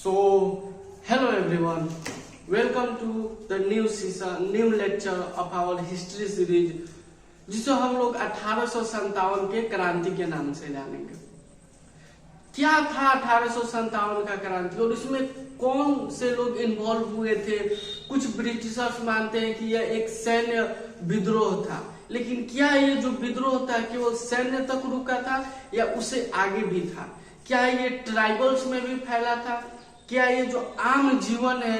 So, hello everyone. Welcome to the new season, new lecture of our history series, जिसे हम लोग 1857 के क्रांति के नाम से जानेंगे। क्या था 1857 का क्रांति और इसमें कौन से लोग इन्वॉल्व हुए थे? कुछ ब्रिटिशर्स मानते हैं कि यह एक सैन्य विद्रोह था, लेकिन क्या ये जो विद्रोह था केवल सैन्य तक रुका था या उससे आगे भी था? क्या ये ट्राइबल्स में भी फैला था? क्या ये जो आम जीवन है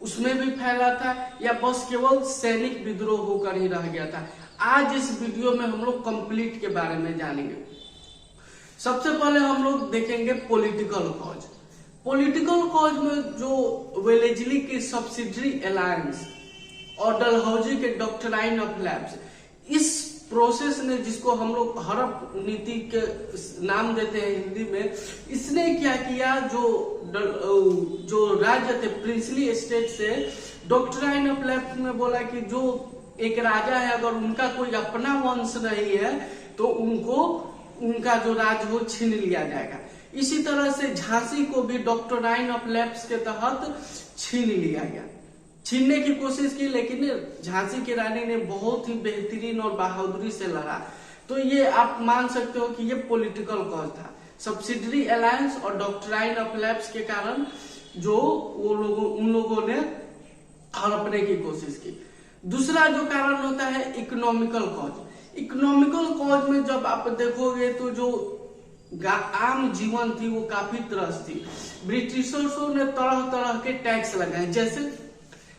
उसमें भी फैला था या बस केवल सैनिक विद्रोह होकर ही रह गया था? आज इस वीडियो में हम लोग कंप्लीट के बारे में जानेंगे। सबसे पहले हम लोग देखेंगे पॉलिटिकल कॉज। पॉलिटिकल कॉज में जो वेलेस्ली की सब्सिडरी अलायंस और डलहौजी के डॉक्ट्राइन ऑफ लैप्स, इस प्रोसेस ने, जिसको हम लोग हड़प नीति के नाम देते हैं हिंदी में, इसने क्या किया, जो राज्य थे प्रिंसली स्टेट से डॉक्ट्राइन ऑफ लैप्स में बोला कि जो एक राजा है अगर उनका कोई अपना वंश नहीं है तो उनका जो राज हो छीन लिया जाएगा। इसी तरह से झांसी को भी डॉक्ट्राइन ऑफ लैप्स के तहत छीन लिया गया। छीनने की कोशिश की, लेकिन झांसी की रानी ने बहुत ही बेहतरीन और बहादुरी से लड़ा। तो ये आप मान सकते हो कि ये पॉलिटिकल कॉज था। सब्सिडरी अलायंस और डॉक्ट्राइन ऑफ लैप्स के कारण जो उन लोगों ने हड़पने की कोशिश की। दूसरा जो कारण होता है इकोनॉमिकल कॉज। इकोनॉमिकल कॉज में जब आप देखोगे तो जो आम जीवन थी वो काफी त्रस्त थी। ब्रिटिशर्सों ने तरह तरह के टैक्स लगाए, जैसे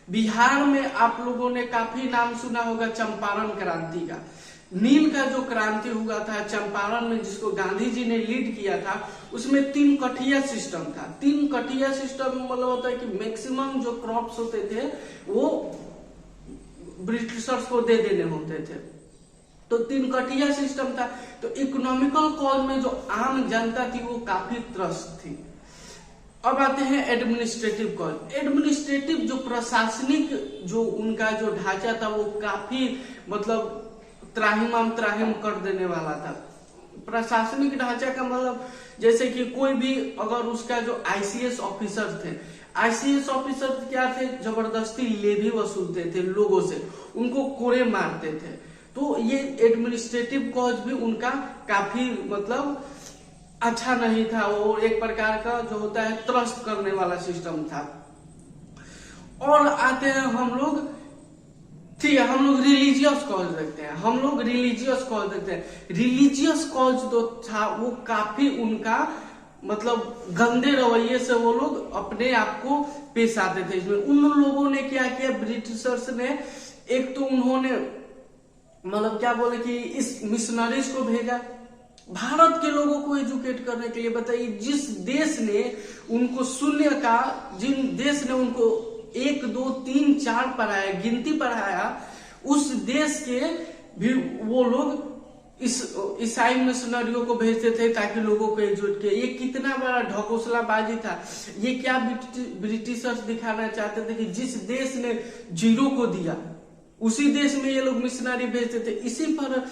बिहार में आप लोगों ने काफी नाम सुना होगा चंपारण क्रांति का। नील का जो क्रांति हुआ था चंपारण में, जिसको गांधी जी ने लीड किया था, उसमें 3 कठिया सिस्टम था। 3 कठिया सिस्टम मतलब होता है कि मैक्सिमम जो क्रॉप्स होते थे वो ब्रिटिशर्स को दे देने होते थे। तो 3 कठिया सिस्टम था। तो इकोनॉमिकल कॉज में जो आम जनता थी वो काफी त्रस्त थी। अब आते हैं एडमिनिस्ट्रेटिव कॉज। एडमिनिस्ट्रेटिव जो प्रशासनिक जो उनका जो ढांचा था वो काफी मतलब त्राहिमाम कर देने वाला था। प्रशासनिक ढांचा का मतलब जैसे कि कोई भी अगर उसका जो आईसीएस ऑफिसर थे, आईसीएस ऑफिसर क्या थे, जबरदस्ती लेवी वसूलते थे लोगों से, उनको कोड़े मारते थे। तो ये एडमिनिस्ट्रेटिव कॉज भी उनका काफी मतलब अच्छा नहीं था। वो एक प्रकार का जो होता है त्रस्त करने वाला सिस्टम था। और आते हैं हम लोग, ठीक है, हम लोग रिलीजियस कॉज देखते हैं। रिलीजियस कॉज जो था वो काफी उनका मतलब गंदे रवैये से वो लोग अपने आप को पेश आते थे। इसमें उन लोगों ने क्या किया, ब्रिटिशर्स ने एक तो उन्होंने मतलब क्या बोले कि इस मिशनरीज को भेजा भारत के लोगों को एजुकेट करने के लिए। बताइए, जिस देश ने उनको शून्य का, जिन देश ने उनको 1 2 3 4 पढ़ाया, गिनती पढ़ाया, उस देश के भी वो लोग इस ईसाई मिशनरियों को भेजते थे ताकि लोगों को एजुकेट किया। ये कितना बड़ा ढकोसलाबाजी था। ये क्या ब्रिटिशर्स दिखाना चाहते थे कि जिस देश ने 0 को दिया उसी देश में ये लोग मिशनरी भेजते थे। इसी पर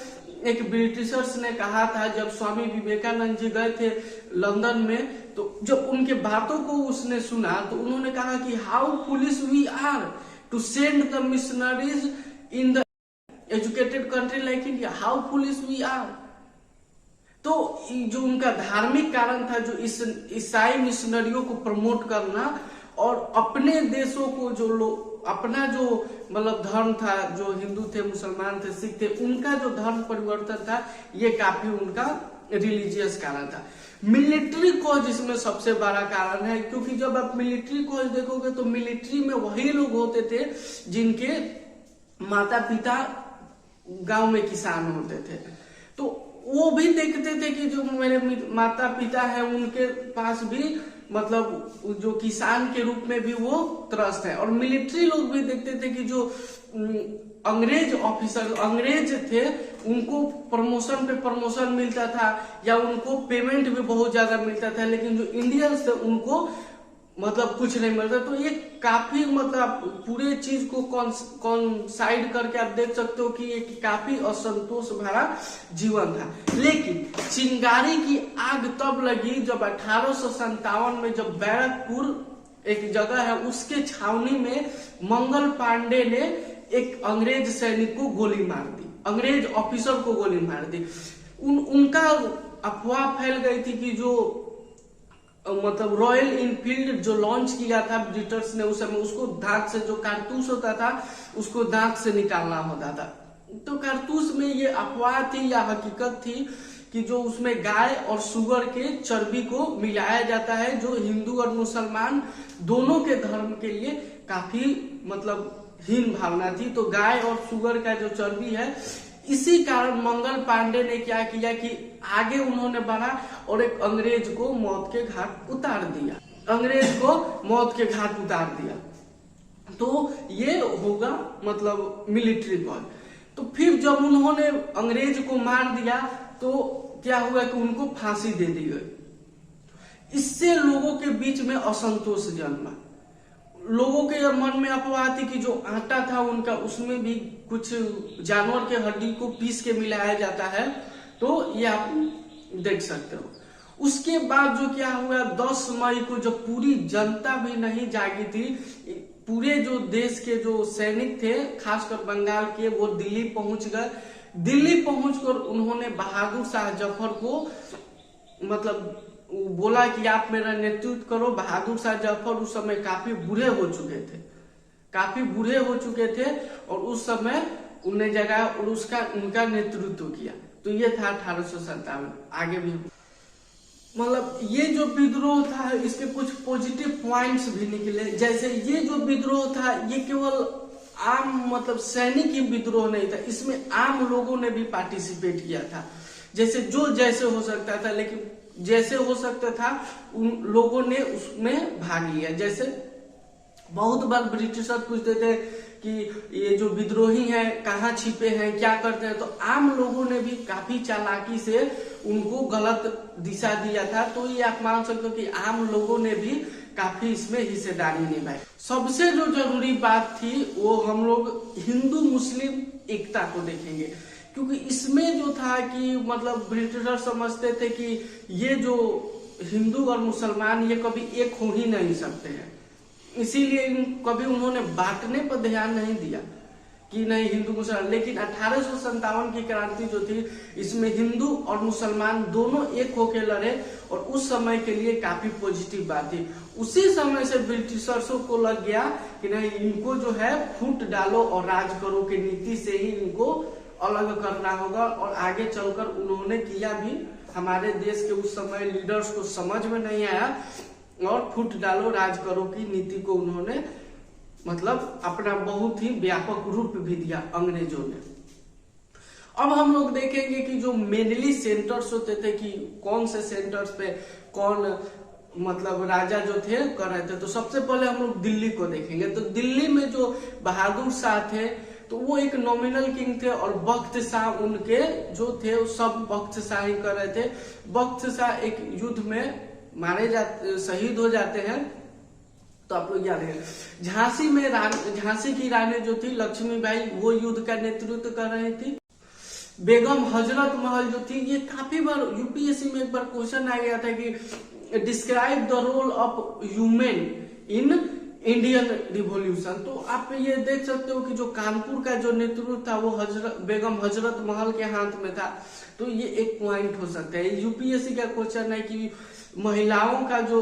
एक ब्रिटिशर्स ने कहा था, जब स्वामी विवेकानंद जी गए थे लंदन में, तो जब उनके बातों को उसने सुना तो उन्होंने कहा कि how foolish we are to send the missionaries in the educated country like India, how foolish we are. तो जो उनका धार्मिक कारण था, जो इस ईसाई मिशनरियों को प्रमोट करना और अपने देशों को जो लोग अपना जो मतलब धर्म था, जो हिंदू थे, मुसलमान थे, सिख थे, उनका जो धर्म परिवर्तन था, ये काफी उनका रिलीजियस कारण था। मिलिट्री कॉज इसमें सबसे बड़ा कारण है, क्योंकि जब आप मिलिट्री कॉज देखोगे तो मिलिट्री में वही लोग होते थे जिनके माता पिता गांव में किसान होते थे। तो वो भी देखते थे कि जो मेरे माता पिता है उनके पास भी मतलब जो किसान के रूप में भी वो त्रस्त है। और मिलिट्री लोग भी देखते थे कि जो अंग्रेज ऑफिसर, अंग्रेज थे, उनको प्रमोशन पे प्रमोशन मिलता था या उनको पेमेंट भी बहुत ज्यादा मिलता था, लेकिन जो इंडियंस थे उनको मतलब कुछ नहीं मिलता। तो ये काफी मतलब पूरे चीज को कौन साइड करके आप देख सकते हो कि ये काफी असंतोष भरा जीवन था। लेकिन चिंगारी की आग तब लगी जब 1857 में जब बैरकपुर एक जगह है, उसके छावनी में मंगल पांडे ने एक अंग्रेज सैनिक को गोली मार दी, अंग्रेज ऑफिसर को गोली मार दी। उनका अफवाह फैल गई थी कि जो मतलब रॉयल इनफील्ड जो लॉन्च किया था ब्रिटिश ने उस समय, उसको दांत से जो कारतूस होता था उसको दांत से निकालना होता था। तो कारतूस में ये अफवाह थी या हकीकत थी कि जो उसमें गाय और सुअर के चर्बी को मिलाया जाता है, जो हिंदू और मुसलमान दोनों के धर्म के लिए काफी मतलब हीन भावना थी। तो गाय और सुअर का जो चर्बी है, इसी कारण मंगल पांडे ने क्या किया कि आगे उन्होंने बढ़ा और एक अंग्रेज को मौत के घाट उतार दिया, अंग्रेज को मौत के घाट उतार दिया। तो ये होगा मतलब मिलिट्री कॉल। तो फिर जब उन्होंने अंग्रेज को मार दिया तो क्या हुआ कि उनको फांसी दे दी गई। इससे लोगों के बीच में असंतोष जन्मा। लोगों के मन में अफवाह थी कि जो आटा था उनका, उसमें भी कुछ जानवर के हड्डी को पीस के मिलाया जाता है। तो ये आप देख सकते हो। उसके बाद जो क्या हुआ, 10 मई को जब पूरी जनता भी नहीं जागी थी, पूरे जो देश के जो सैनिक थे खासकर बंगाल के, वो दिल्ली पहुंच गए। दिल्ली पहुंचकर उन्होंने बहादुर शाह जफर को मतलब बोला कि आप मेरा नेतृत्व करो। बहादुर शाह जफर उस समय काफी बूढ़े हो चुके थे, काफी बूढ़े हो चुके थे और उस समय उन्हें जगह और उनका नेतृत्व किया। तो ये था 1857। आगे भी मतलब ये जो विद्रोह था, इसके कुछ पॉजिटिव पॉइंट्स भी निकले। जैसे ये जो विद्रोह था, ये केवल आम मतलब सैनिक ही विद्रोह नहीं था, इसमें आम लोगों ने भी पार्टिसिपेट किया था। जैसे जो जैसे हो सकता था, लेकिन जैसे हो सकता था उन लोगों ने उसमें भाग लिया। जैसे बहुत बार ब्रिटिशर पूछते थे कि ये जो विद्रोही हैं कहाँ छिपे हैं, क्या करते हैं, तो आम लोगों ने भी काफी चालाकी से उनको गलत दिशा दिया था। तो ये आप मान सकते हो कि आम लोगों ने भी काफी इसमें हिस्सेदारी निभाई। सबसे जो जरूरी बात थी वो हम लोग हिंदू मुस्लिम एकता को देखेंगे, क्योंकि इसमें जो था कि मतलब ब्रिटिशर समझते थे कि ये जो हिंदू और मुसलमान ये कभी एक हो ही नहीं सकते हैं, इसीलिए कभी उन्होंने बांटने पर ध्यान नहीं दिया कि नहीं हिंदू मुसलमान। लेकिन 1857 की क्रांति जो थी, इसमें हिंदू और मुसलमान दोनों एक होकर लड़े और उस समय के लिए काफी पॉजिटिव बात थी। उसी समय से ब्रिटिशर्सों को लग गया कि नहीं, इनको जो है फूट डालो और राज करो की नीति से ही इनको अलग करना होगा। और आगे चलकर उन्होंने किया भी। हमारे देश के उस समय लीडर्स को समझ में नहीं आया और फूट डालो राज करो की नीति को उन्होंने मतलब अपना बहुत ही व्यापक रूप भी दिया अंग्रेजों ने। अब हम लोग देखेंगे कि जो मेनली सेंटर्स होते थे कि कौन से सेंटर्स पे कौन मतलब राजा जो थे कर रहे थे। तो सबसे पहले हम लोग दिल्ली को देखेंगे। तो दिल्ली में जो बहादुर शाह थे तो वो एक नॉमिनल किंग थे और बख्त शाह उनके जो थे वो सब बख्त शाह ही कर रहे थे। बख्त शाह एक युद्ध में मारे जाते, शहीद हो जाते हैं। तो आप लोग याद है झांसी की रानी जो थी लक्ष्मीबाई, वो युद्ध का नेतृत्व कर रही थी। बेगम हजरत महल जो थी, ये काफी बार यूपीएससी में एक बार क्वेश्चन आ गया था कि describe the role of human in Indian revolution. तो आप ये देख सकते हो कि जो कानपुर का जो नेतृत्व था वो बेगम हजरत महल के हाथ में था। तो ये एक पॉइंट हो सकता है। यूपीएससी का क्वेश्चन है कि महिलाओं का जो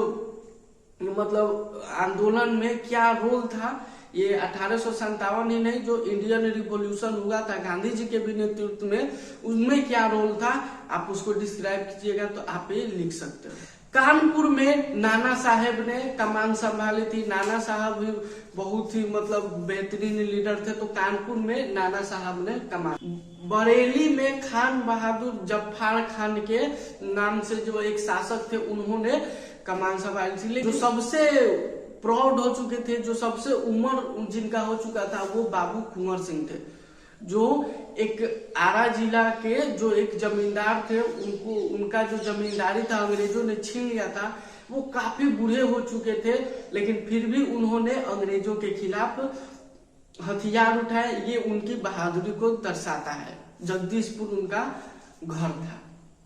मतलब आंदोलन में क्या रोल था। ये 1857 ही नहीं, जो इंडियन रिवॉल्यूशन हुआ था गांधी जी के भी नेतृत्व में, उनमें क्या रोल था, आप उसको डिस्क्राइब कीजिएगा। तो आप ये लिख सकते हो। कानपुर में नाना साहेब ने कमान संभाली थी। नाना साहब भी बहुत ही मतलब बेहतरीन लीडर थे। तो कानपुर में नाना साहब ने कमान। बरेली में खान बहादुर जफ्फार खान के नाम से जो एक शासक थे, उन्होंने कमान संभाली थी। जो सबसे प्राउड हो चुके थे, जो सबसे उम्र जिनका हो चुका था, वो बाबू कुंवर सिंह थे, जो एक आरा जिला के जो एक जमींदार थे। उनका जो जमींदारी था अंग्रेजों ने छीन लिया था। वो काफी बूढ़े हो चुके थे, लेकिन फिर भी उन्होंने अंग्रेजों के खिलाफ हथियार उठाए। ये उनकी बहादुरी को दर्शाता है। जगदीशपुर उनका घर था।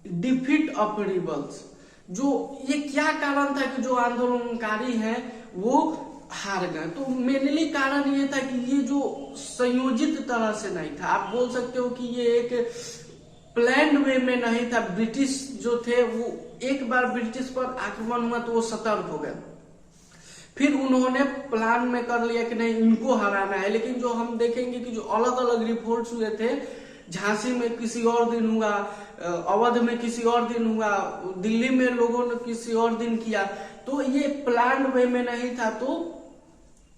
डिफीट ऑफ रिबल्स, जो ये क्या कारण था कि जो आंदोलनकारी हैं वो हार गए। तो मेनली कारण ये था कि ये जो संयोजित तरह से नहीं था, आप बोल सकते हो कि ये एक प्लान वे में नहीं था। ब्रिटिश जो थे वो एक बार ब्रिटिश पर आक्रमण हुआ तो वो सतर्क हो गए, फिर उन्होंने प्लान में कर लिया कि नहीं इनको हराना है। लेकिन जो हम देखेंगे कि जो अलग अलग रिवोल्ट्स हुए थे, झांसी में किसी और दिन हुआ, अवध में किसी और दिन हुआ, दिल्ली में लोगों ने किसी और दिन किया, तो ये प्लान वे में नहीं था। तो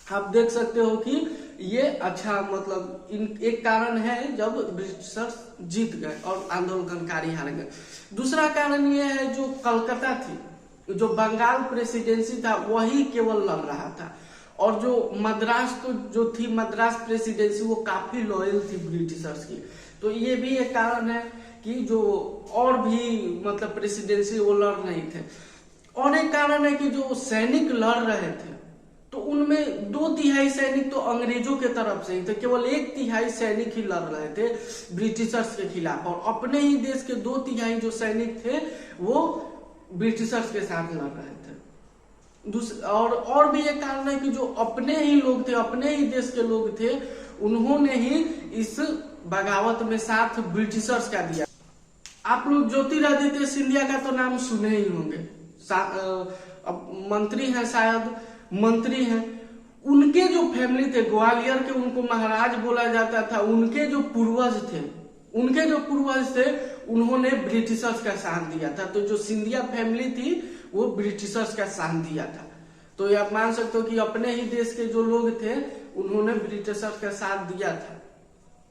आप देख सकते हो कि ये अच्छा मतलब एक कारण है जब ब्रिटिशर्स जीत गए और आंदोलनकारी हार गए। दूसरा कारण ये है जो कलकत्ता थी, जो बंगाल प्रेसिडेंसी था वही केवल लड़ रहा था, और जो मद्रास तो जो थी मद्रास प्रेसिडेंसी वो काफी लॉयल थी ब्रिटिशर्स की। तो ये भी एक कारण है कि जो और भी मतलब प्रेसिडेंसी वो लड़ नहीं थे। और एक कारण है कि जो सैनिक लड़ रहे थे तो उनमें 2/3 सैनिक तो अंग्रेजों के तरफ से ही थे, केवल 1/3 सैनिक ही लड़ रहे थे ब्रिटिशर्स के खिलाफ, और अपने ही देश के 2/3 जो सैनिक थे वो ब्रिटिशर्स के साथ लड़ रहे थे। और भी एक कारण है कि जो अपने ही लोग थे, अपने ही देश के लोग थे, उन्होंने ही इस बगावत में साथ ब्रिटिशर्स का दिया। आप लोग ज्योतिरादित्य सिंधिया का तो नाम सुने ही होंगे, मंत्री हैं, शायद मंत्री हैं। उनके जो फैमिली थे ग्वालियर के, उनको महाराज बोला जाता था। उनके जो पूर्वज थे उन्होंने ब्रिटिशर्स का साथ दिया था। तो जो सिंधिया फैमिली थी वो ब्रिटिशर्स का साथ दिया था। तो ये आप मान सकते हो कि अपने ही देश के जो लोग थे उन्होंने ब्रिटिशर्स का साथ दिया था।